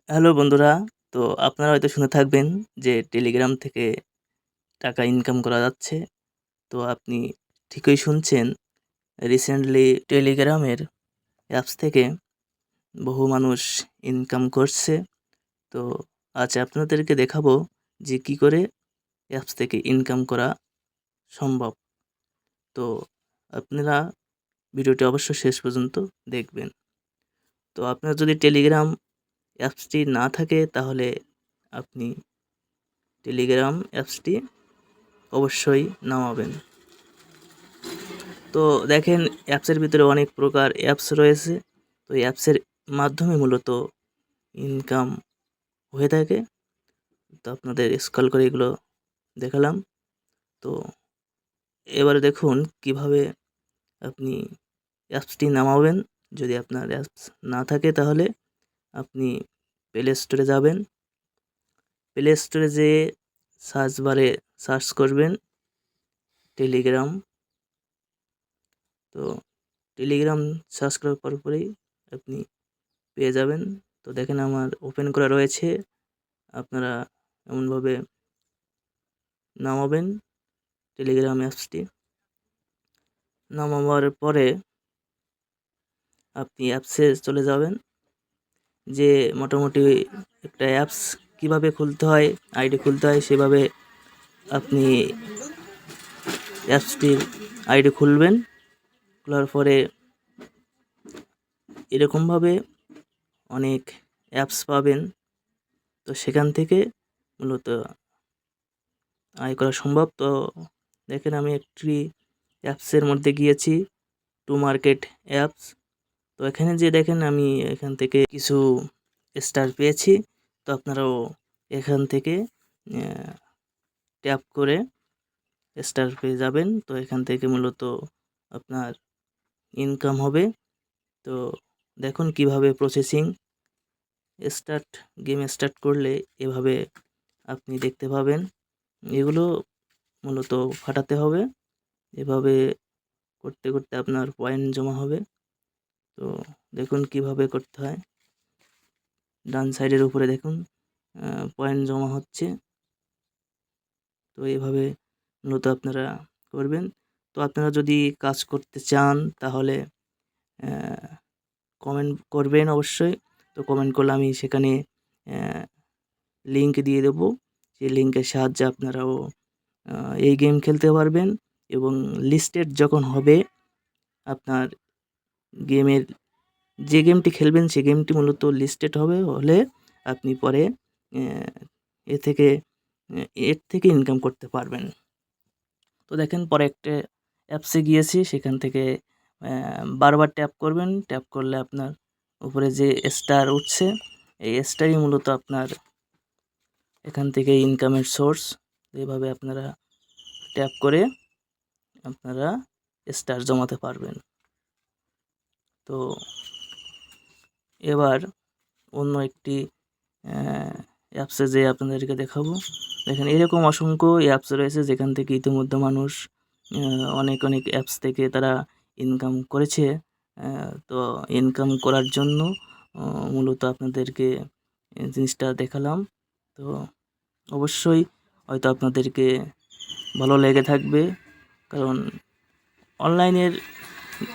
Hello বন্ধুরা, তো আপনারা হয়তো শুনে থাকবেন যে টেলিগ্রাম থেকে টাকা ইনকাম করা যাচ্ছে। তো আপনি ঠিকই শুনছেন। রিসেন্টলি টেলিগ্রামের অ্যাপস থেকে বহু মানুষ ইনকাম করছে। তো আজ আপনাদেরকে দেখাবো যে কি করে অ্যাপস থেকে ইনকাম করা সম্ভব। তো আপনারা ভিডিওটি অবশ্যই শেষ পর্যন্ত দেখবেন। তো আপনার যদি টেলিগ্রাম অ্যাপসটি না থাকে তাহলে আপনি টেলিগ্রাম অ্যাপসটি অবশ্যই নামাবেন। তো দেখেন অ্যাপসের ভিতরে অনেক প্রকার অ্যাপস রয়েছে। তো এই অ্যাপসের মাধ্যমে মূলত ইনকাম হয়ে থাকে। তো আপনাদের স্ক্রল করে এগুলো দেখালাম। তো এবারে দেখুন কিভাবে আপনি অ্যাপসটি নামাবেন। যদি আপনার অ্যাপস না থাকে তাহলে আপনি প্লে স্টোরে যাবেন। প্লে স্টোরে যেয়ে সার্চ বারে সার্চ করবেন টেলিগ্রাম। তো টেলিগ্রাম সার্চ করার পরপরই আপনি পেয়ে যাবেন। তো দেখেন আমার ওপেন করা রয়েছে। আপনারা এমনভাবে নামাবেন টেলিগ্রাম অ্যাপসটি। নামাবার পরে আপনি অ্যাপসে চলে যাবেন। যে মোটামুটি একটা অ্যাপস কীভাবে খুলতে হয়, আইডি খুলতে হয় সেভাবে আপনি অ্যাপসটির আইডি খুলবেন। খোলার পরে এরকমভাবে অনেক অ্যাপস পাবেন। তো সেখান থেকে মূলত আয় করা সম্ভব। তো দেখেন আমি একটি অ্যাপসের মধ্যে গিয়েছি, টু মার্কেট অ্যাপস। তো এখানে যে দেখেন আমি এখান থেকে কিছু স্টার পেয়েছি। তো আপনারাও এখান থেকে ট্যাপ করে স্টার পেয়ে যাবেন। তো এখান থেকে মূলত আপনার ইনকাম হবে। তো দেখুন কিভাবে প্রসেসিং গেম স্টার্ট করলে এভাবে আপনি দেখতে পাবেন। এগুলো মূলত ফাটাতে হবে। এভাবে করতে করতে আপনার পয়েন্ট জমা হবে। তো দেখুন কিভাবে করতে হয়। ডান সাইডের উপরে দেখুন পয়েন্ট জমা হচ্ছে। তো এভাবে মূলত আপনারা করবেন। তো আপনারা যদি কাজ করতে চান তাহলে কমেন্ট করবেন অবশ্যই। তো কমেন্ট করলে আমি সেখানে লিঙ্ক দিয়ে দেবো। সেই লিঙ্কের সাহায্যে আপনারাও এই গেম খেলতে পারবেন এবং লিস্টেড যখন হবে আপনার গেমের যে গেমটি খেলবেন সেই গেমটি মূলত লিস্টেড হলে আপনি পরে এর থেকে ইনকাম করতে পারবেন। তো দেখেন পরে একটা অ্যাপসে গিয়েছি, সেখান থেকে বারবার ট্যাপ করবেন। ট্যাপ করলে আপনার উপরে যে স্টার উঠছে এই স্টারই মূলত আপনার এখান থেকে ইনকামের সোর্স। এইভাবে আপনারা ট্যাপ করে আপনারা স্টার জমাতে পারবেন। তো এবার অন্য একটি অ্যাপসে যে আপনাদেরকে দেখাবো। দেখেন এরকম অসংখ্য অ্যাপস রয়েছে যেখান থেকে ইতিমধ্যে মানুষ অনেক অ্যাপস থেকে তারা ইনকাম করেছে। তো ইনকাম করার জন্য মূলত আপনাদেরকে জিনিসটা দেখালাম। তো অবশ্যই হয়তো আপনাদেরকে ভালো লেগে থাকবে, কারণ অনলাইনের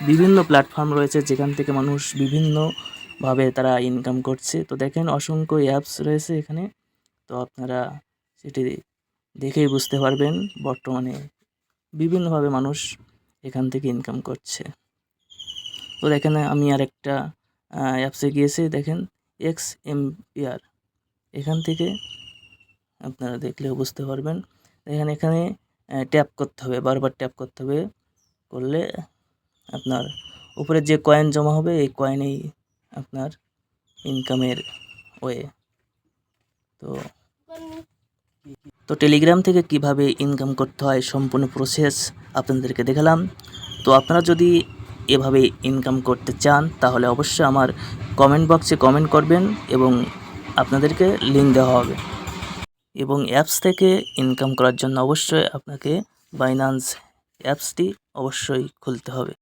বিভিন্ন প্ল্যাটফর্ম রয়েছে যেখান থেকে মানুষ বিভিন্নভাবে তারা ইনকাম করছে। তো দেখেন অসংখ্য অ্যাপস রয়েছে এখানে। তো আপনারা সেটি দেখেই বুঝতে পারবেন বর্তমানে বিভিন্নভাবে মানুষ এখান থেকে ইনকাম করছে। তো দেখেন আমি আরেকটা অ্যাপসে গিয়েছি, দেখেন XMPR। এখান থেকে আপনারা দেখলেও বুঝতে পারবেন। দেখেন এখানে ট্যাপ করতে হবে, বারবার ট্যাপ করতে হবে। করলে আপনার উপরে যে কয়েন জমা হবে এই কয়েনেই আপনার ইনকামের ওয়ে। তো টেলিগ্রাম থেকে কিভাবে ইনকাম করতে হয় সম্পূর্ণ প্রসেস আপনাদেরকে দেখালাম। তো আপনারা যদি এভাবে ইনকাম করতে চান তাহলে অবশ্যই আমার কমেন্ট বক্সে কমেন্ট করবেন এবং আপনাদেরকে লিঙ্ক দেওয়া হবে। এবং অ্যাপস থেকে ইনকাম করার জন্য অবশ্যই আপনাকে বাইন্যান্স অ্যাপসটি অবশ্যই খুলতে হবে।